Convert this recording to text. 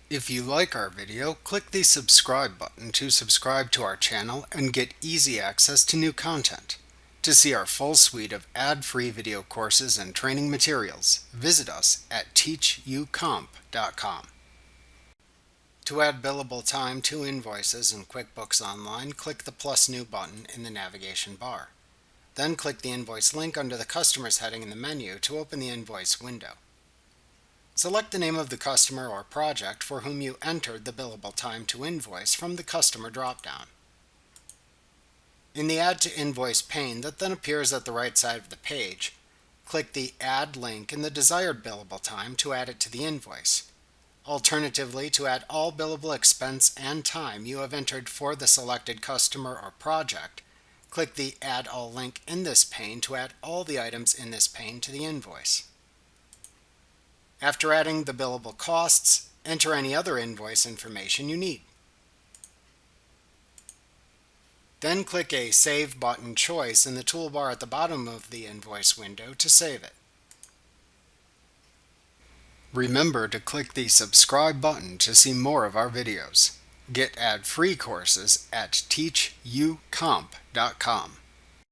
If you like our video, click the subscribe button to subscribe to our channel and get easy access to new content. To see our full suite of ad-free video courses and training materials, visit us at teachucomp.com. To add billable time to invoices in QuickBooks Online, click the plus new button in the navigation bar. Then click the invoice link under the Customers heading in the menu to open the invoice window. Select the name of the customer or project for whom you entered the billable time to invoice from the Customer dropdown. In the Add to Invoice pane that then appears at the right side of the page, click the Add link in the desired billable time to add it to the invoice. Alternatively, to add all billable expense and time you have entered for the selected customer or project, click the Add All link in this pane to add all the items in this pane to the invoice. After adding the billable costs, enter any other invoice information you need. Then click a Save button choice in the toolbar at the bottom of the invoice window to save it. Remember to click the subscribe button to see more of our videos. Get ad-free courses at teachucomp.com.